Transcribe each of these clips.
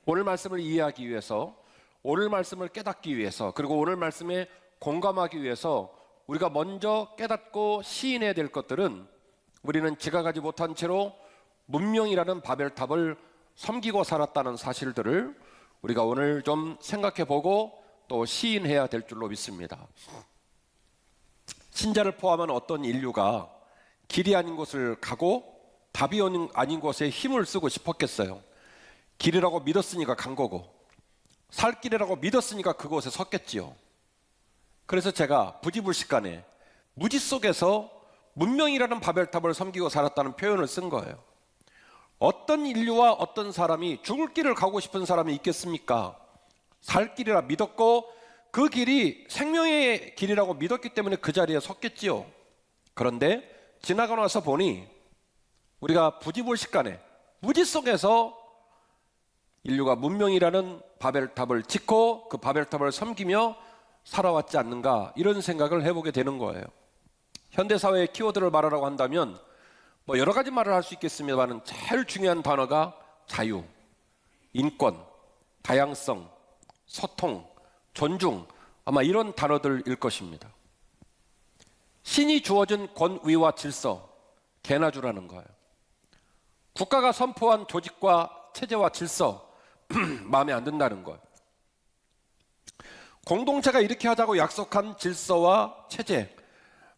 오늘 말씀을 이해하기 위해서, 오늘 말씀을 깨닫기 위해서, 그리고 오늘 말씀에 공감하기 위해서 우리가 먼저 깨닫고 시인해야 될 것들은, 우리는 지각하지 못한 채로 문명이라는 바벨탑을 섬기고 살았다는 사실들을 우리가 오늘 좀 생각해 보고 또 시인해야 될 줄로 믿습니다. 신자를 포함한 어떤 인류가 길이 아닌 곳을 가고 답이 아닌 곳에 힘을 쓰고 싶었겠어요? 길이라고 믿었으니까 간 거고, 살 길이라고 믿었으니까 그곳에 섰겠지요. 그래서 제가 부지불식간에 무지 속에서 문명이라는 바벨탑을 섬기고 살았다는 표현을 쓴 거예요. 어떤 인류와 어떤 사람이 죽을 길을 가고 싶은 사람이 있겠습니까? 살 길이라 믿었고 그 길이 생명의 길이라고 믿었기 때문에 그 자리에 섰겠지요. 그런데 지나고 나서 보니 우리가 부지불식간에 무지 속에서 인류가 문명이라는 바벨탑을 짓고 그 바벨탑을 섬기며 살아왔지 않는가, 이런 생각을 해보게 되는 거예요. 현대사회의 키워드를 말하라고 한다면 뭐 여러 가지 말을 할 수 있겠습니다만 제일 중요한 단어가 자유, 인권, 다양성, 소통, 존중, 아마 이런 단어들일 것입니다. 신이 주어진 권위와 질서, 개나 주라는 거예요. 국가가 선포한 조직과 체제와 질서, 마음에 안 든다는 거예요. 공동체가 이렇게 하자고 약속한 질서와 체제,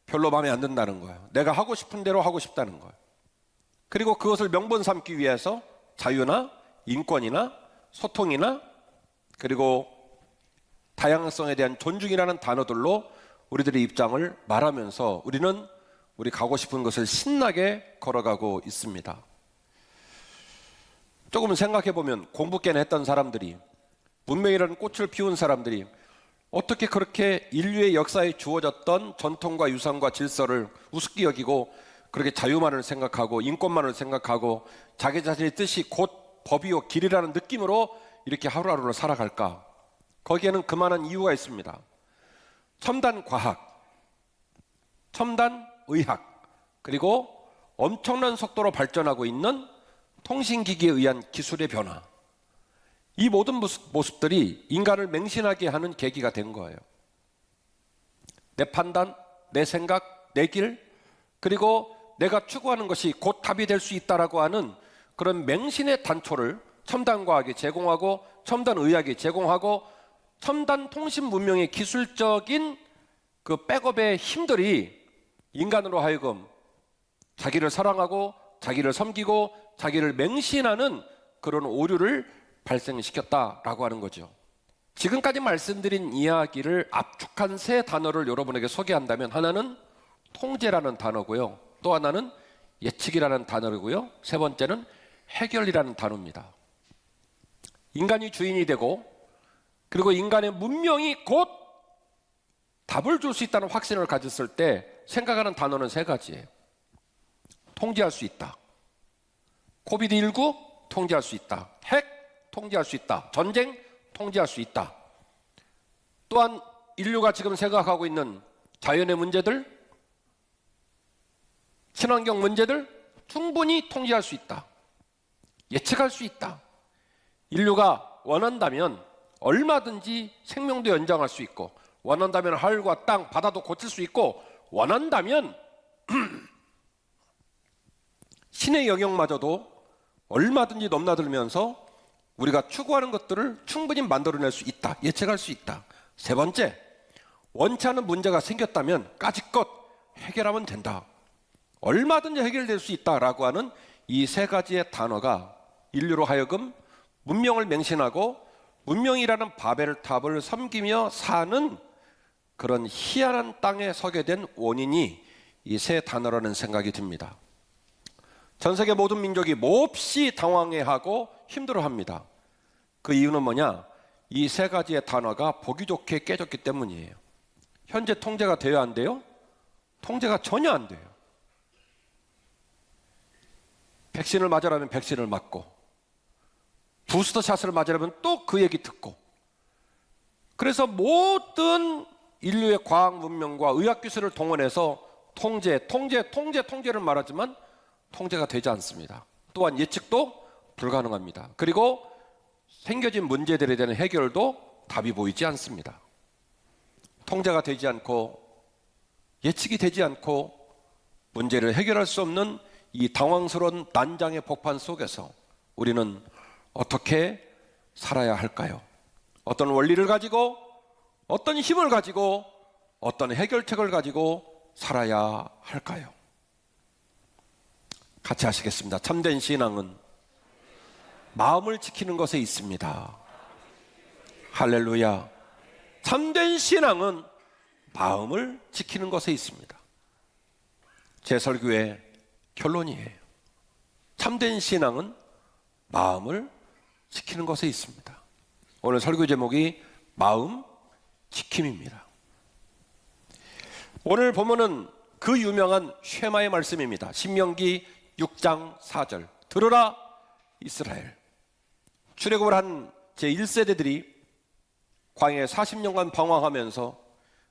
별로 마음에 안 든다는 거예요. 내가 하고 싶은 대로 하고 싶다는 거예요. 그리고 그것을 명분 삼기 위해서 자유나 인권이나 소통이나 그리고 다양성에 대한 존중이라는 단어들로 우리들의 입장을 말하면서 우리는 우리 가고 싶은 것을 신나게 걸어가고 있습니다. 조금 생각해 보면 공부 꽤나 했던 사람들이, 문명이라는 꽃을 피운 사람들이 어떻게 그렇게 인류의 역사에 주어졌던 전통과 유산과 질서를 우습게 여기고 그렇게 자유만을 생각하고 인권만을 생각하고 자기 자신의 뜻이 곧 법이요 길이라는 느낌으로 이렇게 하루하루를 살아갈까? 거기에는 그만한 이유가 있습니다. 첨단 과학, 첨단 의학, 그리고 엄청난 속도로 발전하고 있는 통신기기에 의한 기술의 변화, 이 모든 모습들이 인간을 맹신하게 하는 계기가 된 거예요. 내 판단, 내 생각, 내 길, 그리고 내가 추구하는 것이 곧 답이 될 수 있다라고 하는 그런 맹신의 단초를 첨단 과학이 제공하고 첨단 의학이 제공하고 첨단 통신 문명의 기술적인 그 백업의 힘들이 인간으로 하여금 자기를 사랑하고 자기를 섬기고 자기를 맹신하는 그런 오류를 발생시켰다라고 하는 거죠. 지금까지 말씀드린 이야기를 압축한 세 단어를 여러분에게 소개한다면, 하나는 통제라는 단어고요, 또 하나는 예측이라는 단어고요, 세 번째는 해결이라는 단어입니다. 인간이 주인이 되고 그리고 인간의 문명이 곧 답을 줄 수 있다는 확신을 가졌을 때 생각하는 단어는 세 가지예요. 통제할 수 있다, 코비드19 통제할 수 있다, 핵 통제할 수 있다, 전쟁 통제할 수 있다. 또한 인류가 지금 생각하고 있는 자연의 문제들, 친환경 문제들 충분히 통제할 수 있다, 예측할 수 있다. 인류가 원한다면 얼마든지 생명도 연장할 수 있고, 원한다면 하늘과 땅, 바다도 고칠 수 있고, 원한다면 신의 영역마저도 얼마든지 넘나들면서 우리가 추구하는 것들을 충분히 만들어낼 수 있다, 예측할 수 있다. 세 번째, 원치 않은 문제가 생겼다면 까짓것 해결하면 된다, 얼마든지 해결될 수 있다라고 하는 이 세 가지의 단어가 인류로 하여금 문명을 맹신하고 문명이라는 바벨탑을 섬기며 사는 그런 희한한 땅에 서게 된 원인이 이 세 단어라는 생각이 듭니다. 전 세계 모든 민족이 몹시 당황해하고 힘들어합니다. 그 이유는 뭐냐? 이 세 가지의 단어가 보기 좋게 깨졌기 때문이에요. 현재 통제가 돼야 안 돼요? 통제가 전혀 안 돼요. 백신을 맞으라면 백신을 맞고, 부스터샷을 맞으려면 또 그 얘기 듣고, 그래서 모든 인류의 과학 문명과 의학 기술을 동원해서 통제를 말하지만 통제가 되지 않습니다. 또한 예측도 불가능합니다. 그리고 생겨진 문제들에 대한 해결도 답이 보이지 않습니다. 통제가 되지 않고 예측이 되지 않고 문제를 해결할 수 없는 이 당황스러운 난장의 복판 속에서 우리는 어떻게 살아야 할까요? 어떤 원리를 가지고, 어떤 힘을 가지고, 어떤 해결책을 가지고 살아야 할까요? 같이 하시겠습니다. 참된 신앙은 마음을 지키는 것에 있습니다. 할렐루야. 참된 신앙은 마음을 지키는 것에 있습니다. 제 설교의 결론이에요. 참된 신앙은 마음을 지키는 것에 있습니다. 오늘 설교 제목이 마음 지킴입니다. 오늘 보면은 그 유명한 쉐마의 말씀입니다. 신명기 6장 4절. 들으라 이스라엘. 출애굽을 한 제1세대들이 광야에 40년간 방황하면서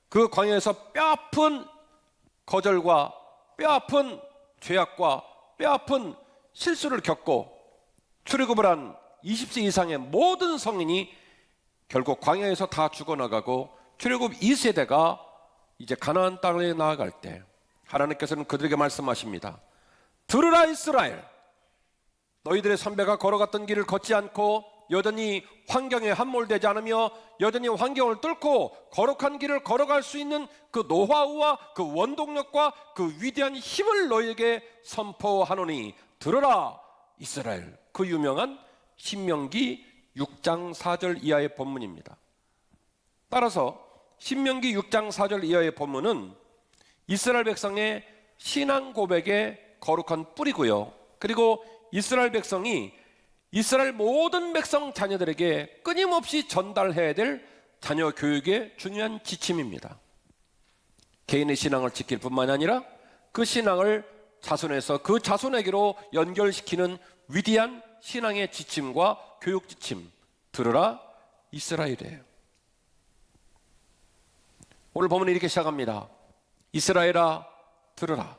그 광야에서 뼈아픈 거절과 뼈아픈 죄악과 뼈아픈 실수를 겪고 출애굽을 한 20세 이상의 모든 성인이 결국 광야에서 다 죽어나가고 출애굽 2세대가 이제 가나안 땅에 나아갈 때 하나님께서는 그들에게 말씀하십니다. 들으라 이스라엘. 너희들의 선배가 걸어갔던 길을 걷지 않고 여전히 환경에 함몰되지 않으며 여전히 환경을 뚫고 거룩한 길을 걸어갈 수 있는 그 노하우와 그 원동력과 그 위대한 힘을 너희에게 선포하노니 들으라 이스라엘. 그 유명한 신명기 6장 4절 이하의 본문입니다. 따라서 신명기 6장 4절 이하의 본문은 이스라엘 백성의 신앙 고백의 거룩한 뿌리고요. 그리고 이스라엘 백성이 이스라엘 모든 백성 자녀들에게 끊임없이 전달해야 될 자녀 교육의 중요한 지침입니다. 개인의 신앙을 지킬 뿐만 아니라 그 신앙을 자손에서 그 자손에게로 연결시키는 위대한 신앙의 지침과 교육 지침. 들으라 이스라엘이에요. 오늘 보면 이렇게 시작합니다. 이스라엘아 들으라.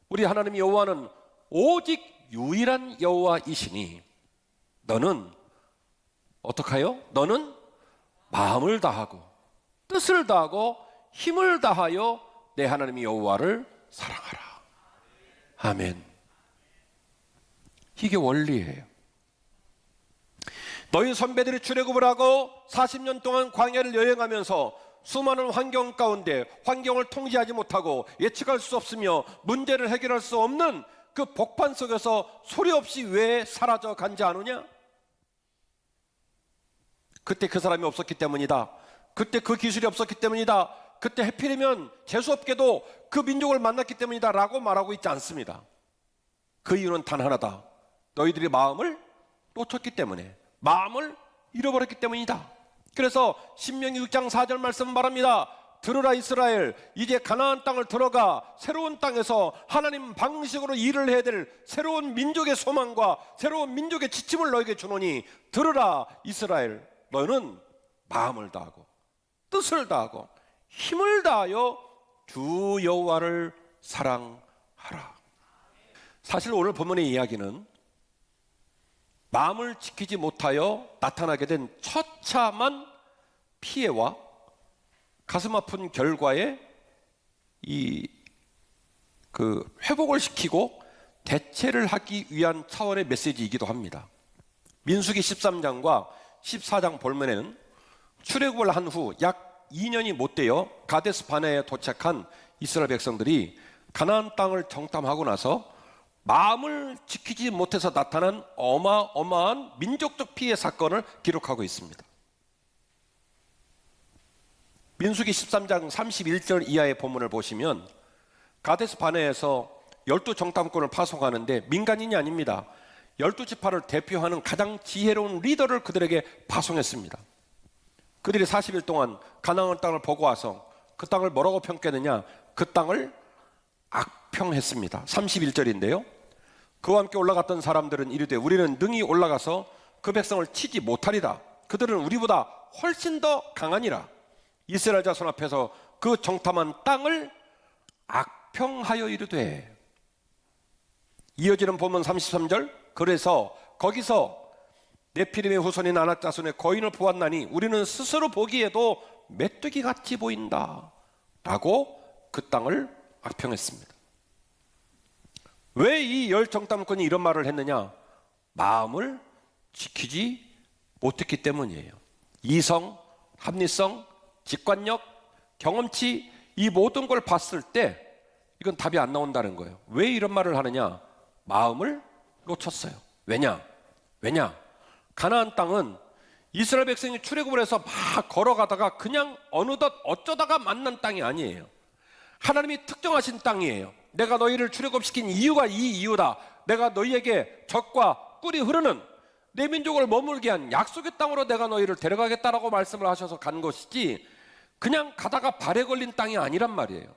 우리 하나님 여호와는 오직 유일한 여호와이시니 너는 어떡하여? 너는 마음을 다하고 뜻을 다하고 힘을 다하여 내 하나님 여호와를 사랑하라. 아멘. 이게 원리예요. 너희 선배들이 출애굽을 하고 40년 동안 광야를 여행하면서 수많은 환경 가운데 환경을 통제하지 못하고 예측할 수 없으며 문제를 해결할 수 없는 그 복판 속에서 소리 없이 왜 사라져 간지 않으냐? 그때 그 사람이 없었기 때문이다. 그때 그 기술이 없었기 때문이다. 그때 해필이면 재수없게도 그 민족을 만났기 때문이다 라고 말하고 있지 않습니다. 그 이유는 단 하나다. 너희들이 마음을 놓쳤기 때문에, 마음을 잃어버렸기 때문이다. 그래서 신명기 6장 4절 말씀 말합니다. 들으라 이스라엘, 이제 가나안 땅을 들어가 새로운 땅에서 하나님 방식으로 일을 해야 될 새로운 민족의 소망과 새로운 민족의 지침을 너에게 주노니 들으라 이스라엘, 너는 마음을 다하고 뜻을 다하고 힘을 다하여 주 여호와를 사랑하라. 사실 오늘 본문의 이야기는 마음을 지키지 못하여 나타나게 된 처참한 피해와 가슴 아픈 결과에 회복을 시키고 대체를 하기 위한 차원의 메시지이기도 합니다. 민수기 13장과 14장 본문에는 출애굽을 한 후 약 2년이 못 되어 가데스 바네에 도착한 이스라엘 백성들이 가나안 땅을 정탐하고 나서 마음을 지키지 못해서 나타난 어마어마한 민족적 피해 사건을 기록하고 있습니다. 민수기 13장 31절 이하의 본문을 보시면 가데스 바네에서 12정탐꾼을 파송하는데 민간인이 아닙니다. 12지파를 대표하는 가장 지혜로운 리더를 그들에게 파송했습니다. 그들이 40일 동안 가나안 땅을 보고 와서 그 땅을 뭐라고 평가했느냐? 그 땅을 악평했습니다. 31절인데요. 그와 함께 올라갔던 사람들은 이르되 우리는 능히 올라가서 그 백성을 치지 못하리라. 그들은 우리보다 훨씬 더 강하니라. 이스라엘 자손 앞에서 그 정탐한 땅을 악평하여 이르되. 이어지는 본문 33절. 그래서 거기서 네피림의 후손인 아낙 자손의 거인을 보았나니 우리는 스스로 보기에도 메뚜기 같이 보인다 라고 그 땅을 악평했습니다. 왜 이 열 정탐꾼이 이런 말을 했느냐? 마음을 지키지 못했기 때문이에요. 이성, 합리성, 직관력, 경험치, 이 모든 걸 봤을 때 이건 답이 안 나온다는 거예요. 왜 이런 말을 하느냐? 마음을 놓쳤어요. 왜냐? 가나안 땅은 이스라엘 백성이 출애굽을 해서 막 걸어가다가 그냥 어느덧 어쩌다가 만난 땅이 아니에요. 하나님이 특정하신 땅이에요. 내가 너희를 출애굽시킨 이유가 이 이유다. 내가 너희에게 젖과 꿀이 흐르는 내 민족을 머물게 한 약속의 땅으로 내가 너희를 데려가겠다라고 말씀을 하셔서 간 것이지 그냥 가다가 발에 걸린 땅이 아니란 말이에요.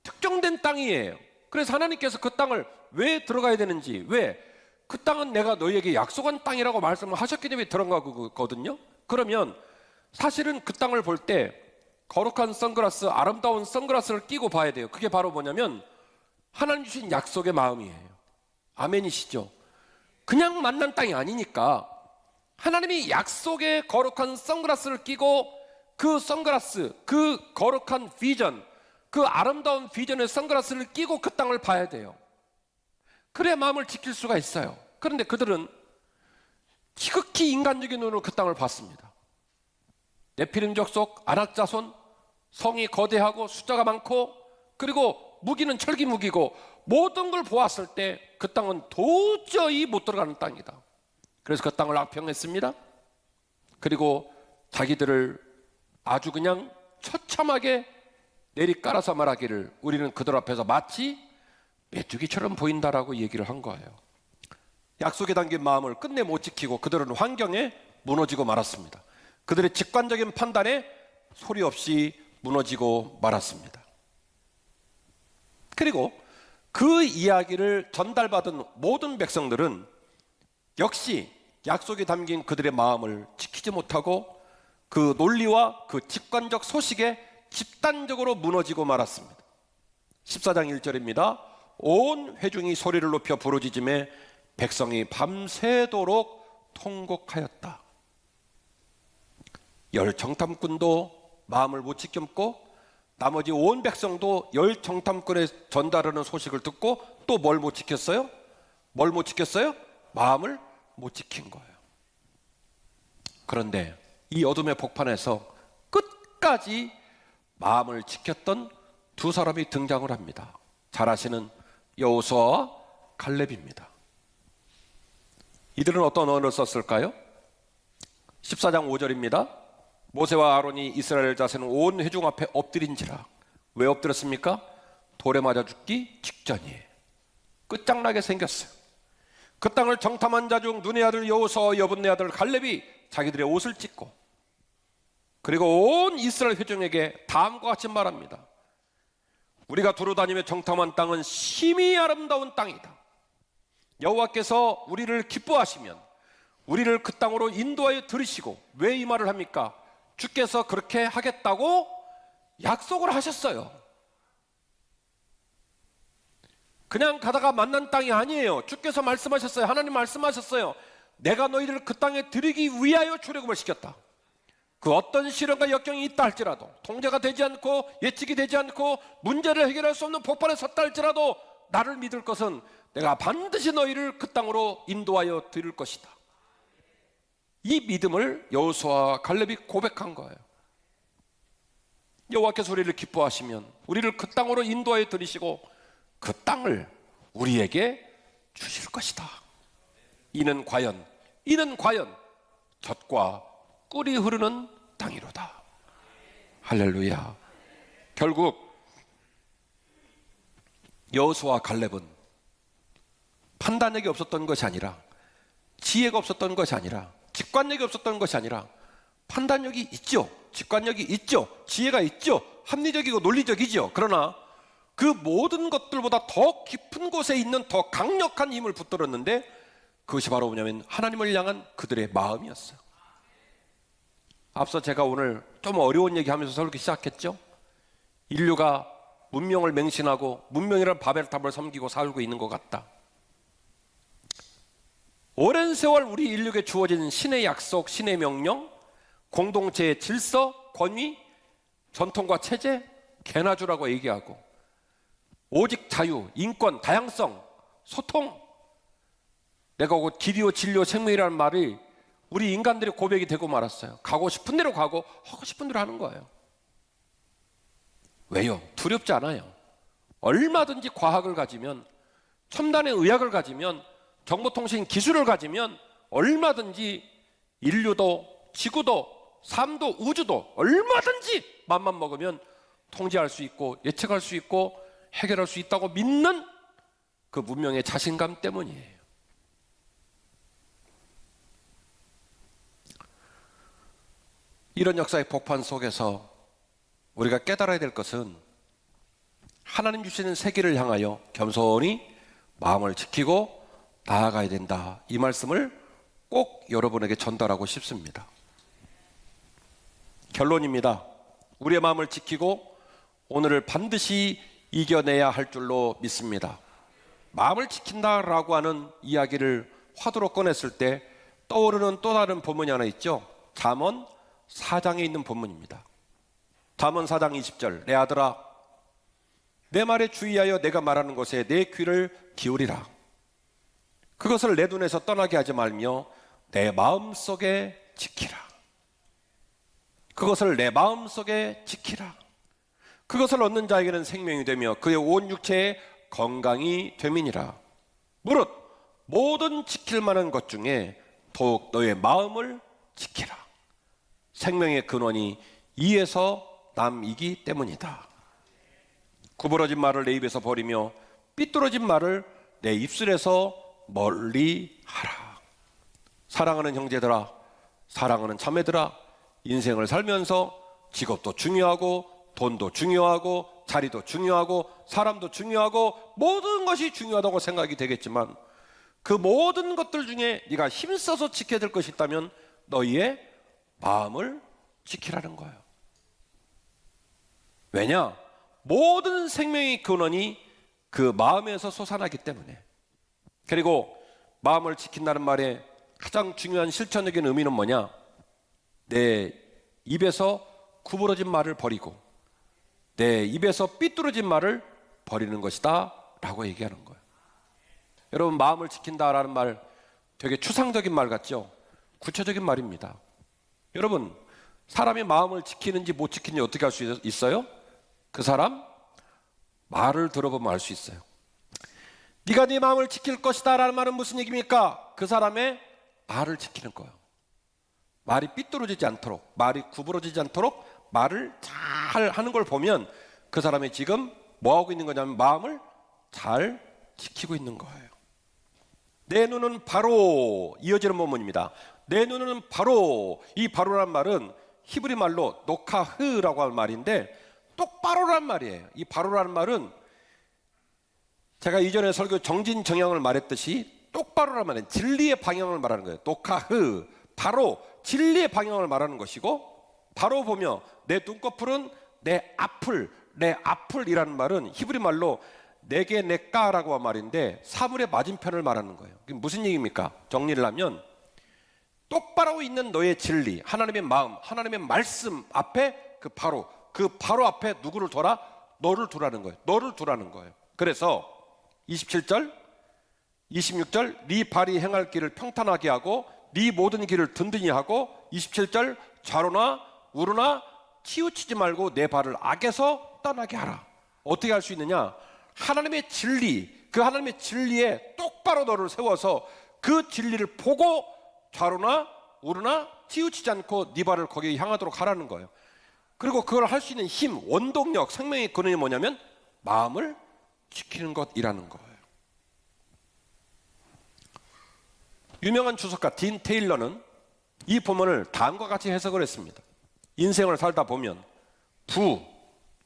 특정된 땅이에요. 그래서 하나님께서 그 땅을 왜 들어가야 되는지, 왜? 그 땅은 내가 너희에게 약속한 땅이라고 말씀을 하셨기 때문에 들어가거든요. 그러면 사실은 그 땅을 볼 때 거룩한 선글라스, 아름다운 선글라스를 끼고 봐야 돼요. 그게 바로 뭐냐면 하나님 주신 약속의 마음이에요. 아멘이시죠? 그냥 만난 땅이 아니니까 하나님이 약속의 거룩한 선글라스를 끼고 그 선글라스, 그 거룩한 비전, 그 아름다운 비전의 선글라스를 끼고 그 땅을 봐야 돼요. 그래야 마음을 지킬 수가 있어요. 그런데 그들은 지극히 인간적인 눈으로 그 땅을 봤습니다. 네피림 족속, 아낙 자손, 성이 거대하고 숫자가 많고 그리고 무기는 철기 무기고 모든 걸 보았을 때 그 땅은 도저히 못 들어가는 땅이다. 그래서 그 땅을 악평했습니다. 그리고 자기들을 아주 그냥 처참하게 내리깔아서 말하기를 우리는 그들 앞에서 마치 메뚜기처럼 보인다라고 얘기를 한 거예요. 약속에 담긴 마음을 끝내 못 지키고 그들은 환경에 무너지고 말았습니다. 그들의 직관적인 판단에 소리 없이 무너지고 말았습니다. 그리고 그 이야기를 전달받은 모든 백성들은 역시 약속에 담긴 그들의 마음을 지키지 못하고 그 논리와 그 직관적 소식에 집단적으로 무너지고 말았습니다. 14장 1절입니다. 온 회중이 소리를 높여 부르짖음에 백성이 밤새도록 통곡하였다. 열 정탐꾼도 마음을 못 지켰고 나머지 온 백성도 열 정탐꾼의 전달하는 소식을 듣고 또 뭘 못 지켰어요? 뭘 못 지켰어요? 마음을 못 지킨 거예요. 그런데 이 어둠의 복판에서 끝까지 마음을 지켰던 두 사람이 등장을 합니다. 잘 아시는 여호수아와 갈렙입니다. 이들은 어떤 언어를 썼을까요? 14장 5절입니다. 모세와 아론이 이스라엘 자손은 온 회중 앞에 엎드린지라. 왜 엎드렸습니까? 돌에 맞아 죽기 직전이에요. 끝장나게 생겼어요. 그 땅을 정탐한 자 중 눈의 아들 여호수아와 여분네 아들 갈렙이 자기들의 옷을 찢고 그리고 온 이스라엘 회중에게 다음과 같이 말합니다. 우리가 두루 다니며 정탐한 땅은 심히 아름다운 땅이다. 여호와께서 우리를 기뻐하시면 우리를 그 땅으로 인도하여 들으시고, 왜 이 말을 합니까? 주께서 그렇게 하겠다고 약속을 하셨어요. 그냥 가다가 만난 땅이 아니에요. 주께서 말씀하셨어요. 하나님 말씀하셨어요. 내가 너희들을 그 땅에 들이기 위하여 출애굽을 시켰다. 그 어떤 시련과 역경이 있다 할지라도, 통제가 되지 않고 예측이 되지 않고 문제를 해결할 수 없는 폭발에 섰다 할지라도 나를 믿을 것은 내가 반드시 너희를 그 땅으로 인도하여 드릴 것이다. 이 믿음을 여호수아와 갈렙이 고백한 거예요. 여호와께서 우리를 기뻐하시면 우리를 그 땅으로 인도하여 드리시고 그 땅을 우리에게 주실 것이다. 이는 과연 젖과 꿀이 흐르는 땅이로다. 할렐루야. 결국 여호수아와 갈렙은 판단력이 없었던 것이 아니라, 지혜가 없었던 것이 아니라, 직관력이 없었던 것이 아니라, 판단력이 있죠. 직관력이 있죠. 지혜가 있죠. 합리적이고 논리적이죠. 그러나 그 모든 것들보다 더 깊은 곳에 있는 더 강력한 힘을 붙들었는데, 그것이 바로 뭐냐면 하나님을 향한 그들의 마음이었어요. 앞서 제가 오늘 좀 어려운 얘기하면서 설교 시작했죠. 인류가 문명을 맹신하고 문명이라는 바벨탑을 섬기고 살고 있는 것 같다. 오랜 세월 우리 인류에게 주어진 신의 약속, 신의 명령, 공동체의 질서, 권위, 전통과 체제, 개나 주라고 얘기하고, 오직 자유, 인권, 다양성, 소통, 내가 곧 길이요 진리요 생명이라는 말이 우리 인간들의 고백이 되고 말았어요. 가고 싶은 대로 가고 하고 싶은 대로 하는 거예요. 왜요? 두렵지 않아요. 얼마든지 과학을 가지면, 첨단의 의학을 가지면, 정보통신 기술을 가지면 얼마든지 인류도 지구도 삶도 우주도 얼마든지 맘만 먹으면 통제할 수 있고 예측할 수 있고 해결할 수 있다고 믿는 그 문명의 자신감 때문이에요. 이런 역사의 복판 속에서 우리가 깨달아야 될 것은 하나님 주시는 세계를 향하여 겸손히 마음을 지키고 나아가야 된다. 이 말씀을 꼭 여러분에게 전달하고 싶습니다. 결론입니다. 우리의 마음을 지키고 오늘을 반드시 이겨내야 할 줄로 믿습니다. 마음을 지킨다라고 하는 이야기를 화두로 꺼냈을 때 떠오르는 또 다른 본문이 하나 있죠. 잠언 4장에 있는 본문입니다. 잠언 4장 20절, 내 아들아 내 말에 주의하여 내가 말하는 것에 내 귀를 기울이라. 그것을 내 눈에서 떠나게 하지 말며 내 마음속에 지키라. 그것을 내 마음속에 지키라. 그것을 얻는 자에게는 생명이 되며 그의 온 육체에 건강이 됨이니라. 무릇 모든 지킬 만한 것 중에 더욱 너의 마음을 지키라. 생명의 근원이 이에서 남이기 때문이다. 구부러진 말을 내 입에서 버리며 삐뚤어진 말을 내 입술에서 멀리 하라. 사랑하는 형제들아, 사랑하는 자매들아, 인생을 살면서 직업도 중요하고 돈도 중요하고 자리도 중요하고 사람도 중요하고 모든 것이 중요하다고 생각이 되겠지만 그 모든 것들 중에 네가 힘써서 지켜야 될 것이 있다면 너희의 마음을 지키라는 거예요. 왜냐? 모든 생명의 근원이 그 마음에서 솟아나기 때문에. 그리고 마음을 지킨다는 말의 가장 중요한 실천적인 의미는 뭐냐? 내 입에서 구부러진 말을 버리고 내 입에서 삐뚤어진 말을 버리는 것이다 라고 얘기하는 거예요. 여러분, 마음을 지킨다라는 말 되게 추상적인 말 같죠? 구체적인 말입니다. 여러분, 사람이 마음을 지키는지 못 지키는지 어떻게 알 수 있어요? 그 사람 말을 들어보면 알 수 있어요. 네가 네 마음을 지킬 것이다 라는 말은 무슨 얘기입니까? 그 사람의 말을 지키는 거예요. 말이 삐뚤어지지 않도록, 말이 구부러지지 않도록 말을 잘 하는 걸 보면 그 사람이 지금 뭐 하고 있는 거냐면 마음을 잘 지키고 있는 거예요. 내 눈은 바로, 이어지는 본문입니다. 내 눈은 바로, 이 바로란 말은 히브리 말로 노카흐라고 하는 말인데 똑바로란 말이에요. 이 바로라는 말은 제가 이전에 설교 정진정양을 말했듯이 똑바로란 말은 진리의 방향을 말하는 거예요. 노카흐, 바로 진리의 방향을 말하는 것이고, 바로 보며 내 눈꺼풀은 내 앞을이라는 말은 히브리 말로 내게 내까라고 한 말인데 사물의 맞은편을 말하는 거예요. 그게 무슨 얘기입니까? 정리를 하면 똑바로 있는 너의 진리, 하나님의 마음, 하나님의 말씀 앞에 그 바로 앞에 누구를 둬라? 너를 두라는 거예요. 너를 두라는 거예요. 그래서 27절, 26절 네 발이 행할 길을 평탄하게 하고 네 모든 길을 든든히 하고, 27절 좌로나 우로나 치우치지 말고 내 발을 악에서 떠나게 하라. 어떻게 할 수 있느냐? 하나님의 진리, 그 하나님의 진리에 똑바로 너를 세워서 그 진리를 보고 좌로나 우로나 치우치지 않고 네 발을 거기에 향하도록 하라는 거예요. 그리고 그걸 할 수 있는 힘, 원동력, 생명의 근원이 뭐냐면 마음을 지키는 것이라는 거예요. 유명한 주석가 딘 테일러는 이 본문을 다음과 같이 해석을 했습니다. 인생을 살다 보면 부,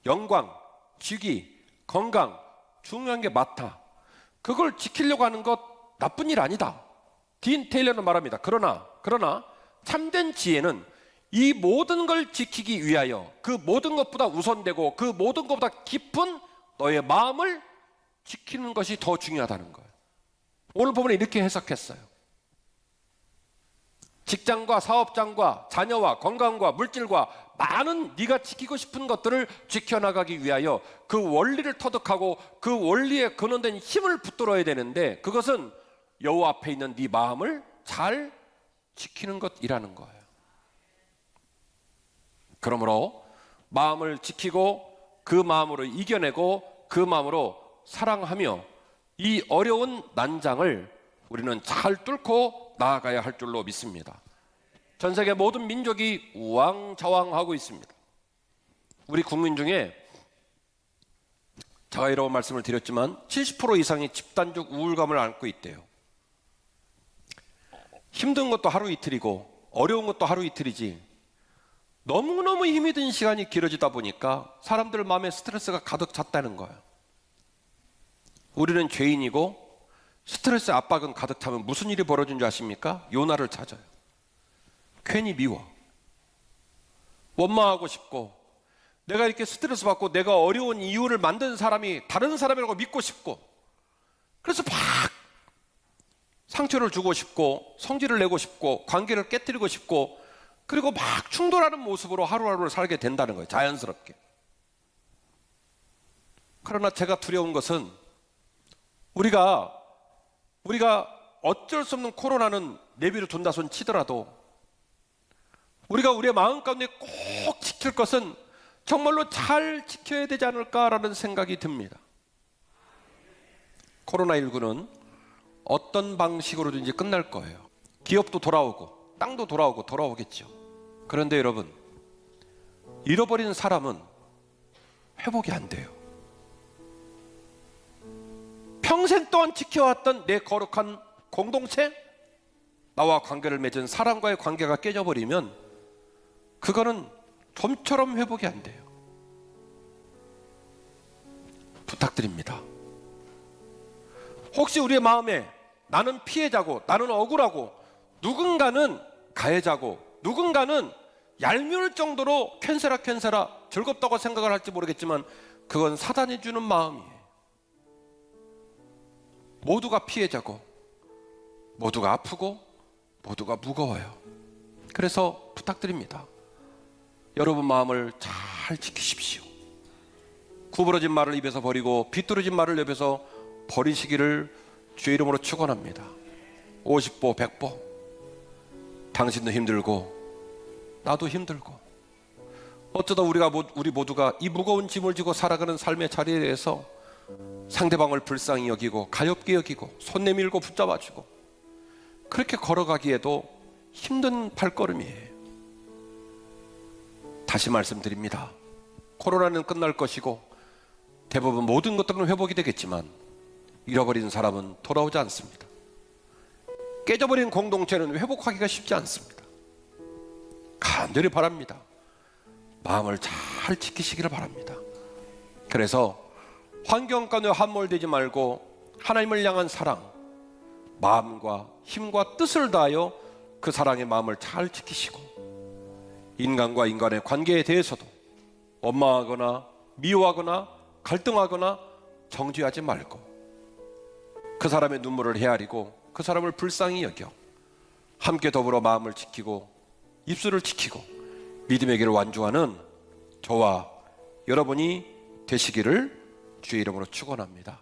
영광, 직위, 건강 중요한 게 많다. 그걸 지키려고 하는 것 나쁜 일 아니다. 딘 테일러는 말합니다. 그러나 참된 지혜는 이 모든 걸 지키기 위하여 그 모든 것보다 우선되고 그 모든 것보다 깊은 너의 마음을 지키는 것이 더 중요하다는 거예요. 오늘 본문에 이렇게 해석했어요. 직장과 사업장과 자녀와 건강과 물질과 많은 네가 지키고 싶은 것들을 지켜나가기 위하여 그 원리를 터득하고 그 원리에 근원된 힘을 붙들어야 되는데, 그것은 여호와 앞에 있는 네 마음을 잘 지키는 것이라는 거예요. 그러므로 마음을 지키고 그 마음으로 이겨내고 그 마음으로 사랑하며 이 어려운 난장을 우리는 잘 뚫고 나아가야 할 줄로 믿습니다. 전 세계 모든 민족이 우왕좌왕하고 있습니다. 우리 국민 중에 제가 이런 말씀을 드렸지만 70% 이상이 집단적 우울감을 안고 있대요. 힘든 것도 하루 이틀이고 어려운 것도 하루 이틀이지, 너무너무 힘이 든 시간이 길어지다 보니까 사람들 마음에 스트레스가 가득 찼다는 거예요. 우리는 죄인이고 스트레스 압박은 가득 차면 무슨 일이 벌어진 줄 아십니까? 요나를 찾아요. 괜히 미워, 원망하고 싶고, 내가 이렇게 스트레스 받고 내가 어려운 이유를 만든 사람이 다른 사람이라고 믿고 싶고, 그래서 막 상처를 주고 싶고 성질을 내고 싶고 관계를 깨뜨리고 싶고, 그리고 막 충돌하는 모습으로 하루하루를 살게 된다는 거예요, 자연스럽게. 그러나 제가 두려운 것은 우리가 어쩔 수 없는 코로나는 내비로 둔다 손 치더라도 우리가 우리의 마음 가운데 꼭 지킬 것은 정말로 잘 지켜야 되지 않을까라는 생각이 듭니다. 코로나19는 어떤 방식으로든지 끝날 거예요. 기업도 돌아오고 땅도 돌아오겠죠. 그런데 여러분, 잃어버린 사람은 회복이 안 돼요. 평생 동안 지켜왔던 내 거룩한 공동체, 나와 관계를 맺은 사람과의 관계가 깨져버리면 그거는 좀처럼 회복이 안 돼요. 부탁드립니다. 혹시 우리의 마음에 나는 피해자고 나는 억울하고 누군가는 가해자고 누군가는 얄미울 정도로 캔세라 즐겁다고 생각을 할지 모르겠지만 그건 사단이 주는 마음이에요. 모두가 피해자고 모두가 아프고 모두가 무거워요. 그래서 부탁드립니다. 여러분 마음을 잘 지키십시오. 구부러진 말을 입에서 버리고 비뚤어진 말을 입에서 버리시기를 주의 이름으로 축원합니다. 50보 100보 당신도 힘들고 나도 힘들고, 어쩌다 우리 모두가 이 무거운 짐을 지고 살아가는 삶의 자리에 대해서 상대방을 불쌍히 여기고 가엾게 여기고 손 내밀고 붙잡아주고 그렇게 걸어가기에도 힘든 발걸음이에요. 다시 말씀드립니다. 코로나는 끝날 것이고 대부분 모든 것들은 회복이 되겠지만 잃어버린 사람은 돌아오지 않습니다. 깨져버린 공동체는 회복하기가 쉽지 않습니다. 간절히 바랍니다. 마음을 잘 지키시기를 바랍니다. 그래서 환경 가운데 함몰되지 말고 하나님을 향한 사랑, 마음과 힘과 뜻을 다하여 그 사랑의 마음을 잘 지키시고, 인간과 인간의 관계에 대해서도 원망하거나 미워하거나 갈등하거나 정죄하지 말고 그 사람의 눈물을 헤아리고 그 사람을 불쌍히 여겨 함께 더불어 마음을 지키고 입술을 지키고 믿음의 길을 완주하는 저와 여러분이 되시기를 주의 이름으로 축원합니다.